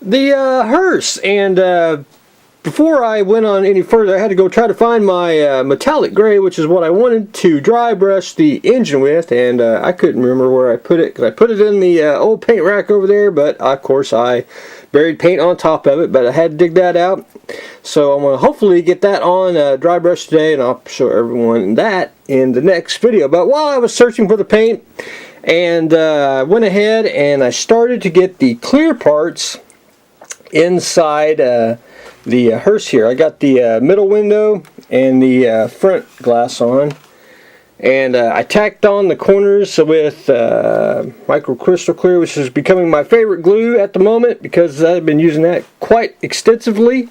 the Hearse. And before I went on any further, I had to go try to find my metallic gray, which is what I wanted to dry brush the engine with, and I couldn't remember where I put it, because I put it in the old paint rack over there, but of course I buried paint on top of it, but I had to dig that out. So I'm going to hopefully get that on dry brush today, and I'll show everyone that in the next video. But while I was searching for the paint, and I went ahead and I started to get the clear parts inside the Hearse here. I got the middle window and the front glass on, and I tacked on the corners with micro crystal clear, which is becoming my favorite glue at the moment because I've been using that quite extensively.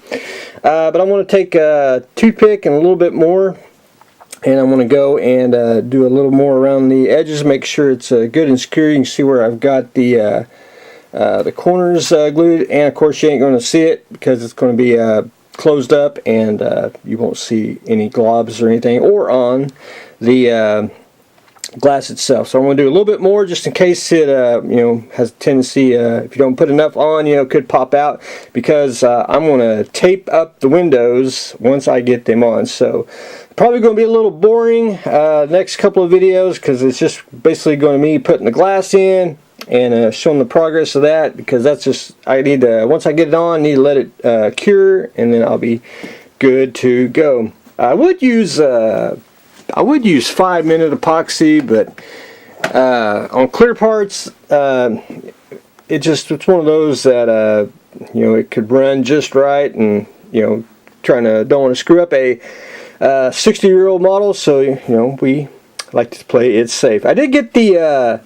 But I want to take a toothpick and a little bit more, and I'm going to go and do a little more around the edges, make sure it's good and secure. You can see where I've got the corners glued, and of course you ain't going to see it because it's going to be closed up, and you won't see any globs or anything, or on the glass itself. So I'm going to do a little bit more just in case it has a tendency, if you don't put enough on, it could pop out, because I'm going to tape up the windows once I get them on. So probably going to be a little boring next couple of videos, because it's just basically going to be putting the glass in and showing the progress of that, because that's just, I need to, once I get it on, I need to let it cure, and then I'll be good to go. I would use 5-minute epoxy, but on clear parts, it's one of those that it could run just right, and don't want to screw up a 60-year-old model, so we like to play it safe. I did get the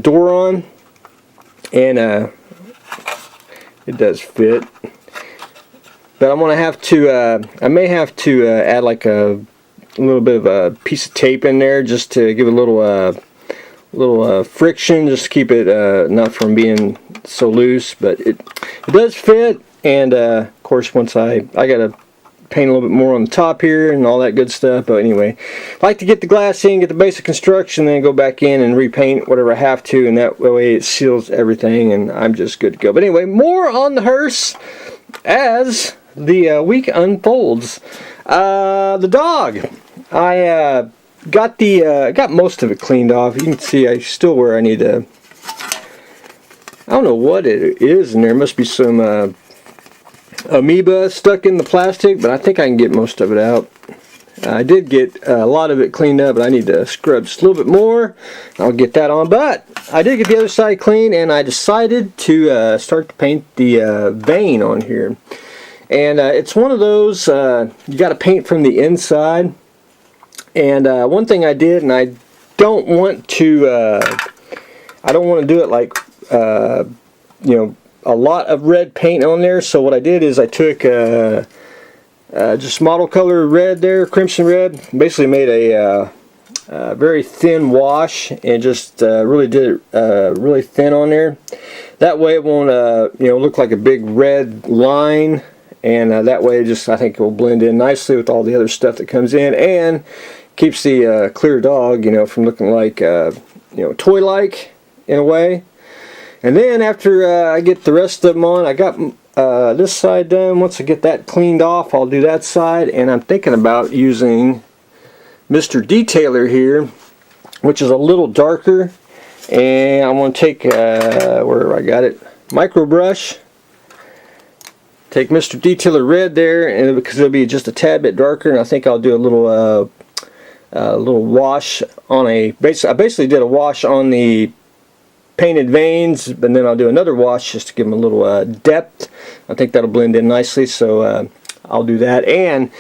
door on, and it does fit, but I'm gonna have to I may have to add like a little bit of a piece of tape in there, just to give it a little friction, just to keep it not from being so loose. But it does fit, and of course once I gotta paint a little bit more on the top here and all that good stuff. But anyway, I like to get the glass in, get the basic construction, then go back in and repaint whatever I have to, and that way it seals everything, and I'm just good to go. But anyway, more on the Hearse as the week unfolds. The dog, I got most of it cleaned off. You can see I still where I need to, I don't know what it is in there. Must be some amoeba stuck in the plastic, but I think I can get most of it out. I did get a lot of it cleaned up, but I need to scrub just a little bit more. I'll get that on, but I did get the other side clean, and I decided to start to paint the vane on here. And it's one of those, you got to paint from the inside. And one thing I did, and I don't want to do it like a lot of red paint on there. So what I did is I took just model color red there, crimson red, basically made a very thin wash, and just really did it really thin on there. That way it won't look like a big red line, and that way I think it will blend in nicely with all the other stuff that comes in, and keeps the clear dog from looking like toy-like in a way. And then after I get the rest of them on, I got this side done. Once I get that cleaned off, I'll do that side. And I'm thinking about using Mr. Detailer here, which is a little darker. And I'm going to take, where I got it, micro brush. Take Mr. Detailer red there, and because it'll be just a tad bit darker. And I think I'll do a little wash on I basically did a wash on the painted veins, but then I'll do another wash just to give them a little depth. I think that'll blend in nicely, so I'll do that. And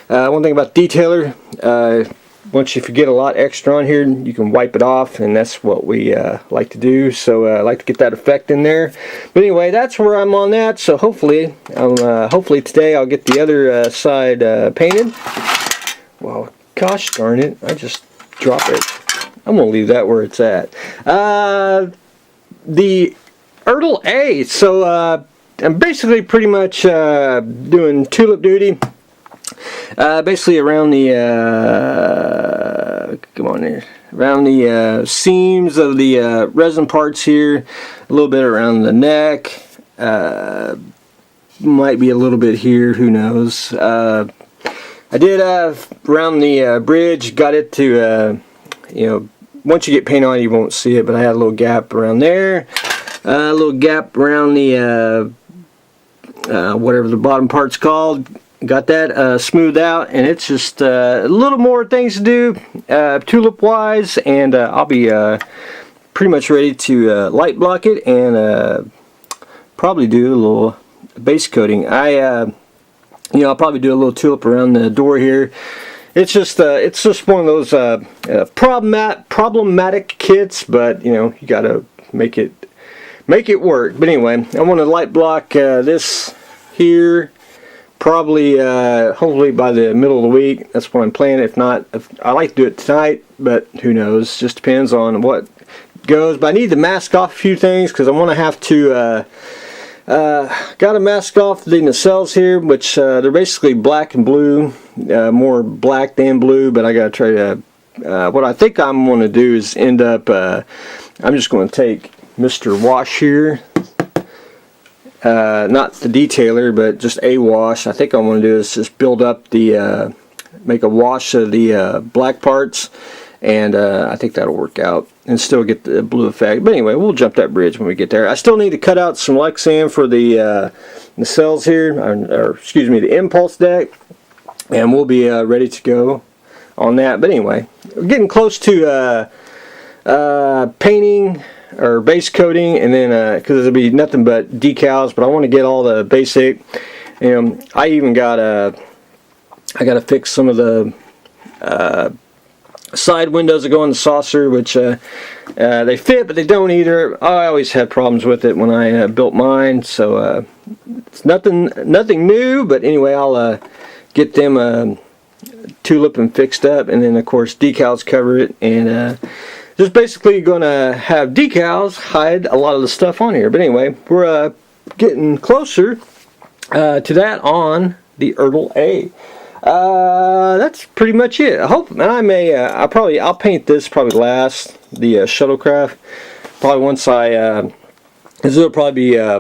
one thing about Detailer, once you forget a lot extra on here, you can wipe it off, and that's what we like to do. So I like to get that effect in there. But anyway, that's where I'm on that. So hopefully today I'll get the other side painted. Well, gosh darn it, I just dropped it. I'm going to leave that where it's at. The ertl A. So I'm basically pretty much doing tulip duty. Basically around the around the seams of the resin parts here, a little bit around the neck, Might be a little bit here, who knows. I did around the bridge, got it to, once you get paint on you won't see it, but I had a little gap around there. A little gap around the, whatever the bottom part's called. Got that smoothed out, and it's just a little more things to do tulip wise, and I'll be pretty much ready to light block it and probably do a little base coating. I'll probably do a little tulip around the door here. It's just one of those problematic kits, but you gotta make it work. But anyway, I want to light block this here. Probably, hopefully by the middle of the week. That's what I'm planning. If not, I like to do it tonight, but who knows? Just depends on what goes. But I need to mask off a few things because I want to have to. Got to mask off the nacelles here, which they're basically black and blue, more black than blue. But I got to try to. What I think I'm going to do is end up. I'm just going to take Mr. Wash here. Not the detailer, but just a wash. I think what I'm going to do is just build up the, make a wash of the black parts, and I think that'll work out and still get the blue effect. But anyway, we'll jump that bridge when we get there. I still need to cut out some Lexan for the nacelles here, or excuse me, the impulse deck, and we'll be ready to go on that. But anyway, we're getting close to painting or base coating, and then because it'll be nothing but decals, but I want to get all the basic. I even got I got to fix some of the side windows that go in the saucer, which they fit, but they don't either. I always had problems with it when I built mine, so it's nothing new. But anyway, I'll get them tulip and fixed up, and then of course decals cover it, and just basically going to have decals hide a lot of the stuff on here. But anyway, we're getting closer to that on the ertl A. That's pretty much it. I hope, and I may, I'll paint this probably last, the shuttlecraft. Probably once this will probably be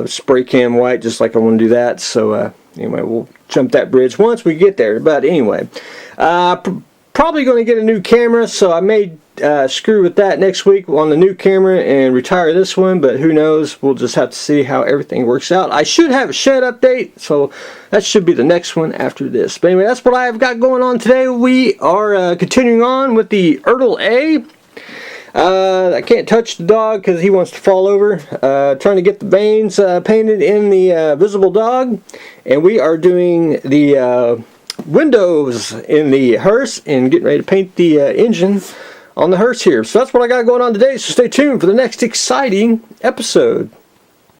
spray can white, just like I want to do that. So anyway, we'll jump that bridge once we get there. But anyway, probably going to get a new camera, so I may screw with that next week on the new camera and retire this one, but who knows? We'll just have to see how everything works out. I should have a shed update, so that should be the next one after this. But anyway, that's what I've got going on today. We are continuing on with the ertl A. I can't touch the dog because he wants to fall over. Trying to get the veins painted in the visible dog, and we are doing the windows in the Hearse and getting ready to paint the engine on the Hearse here. So that's what I got going on today, so stay tuned for the next exciting episode.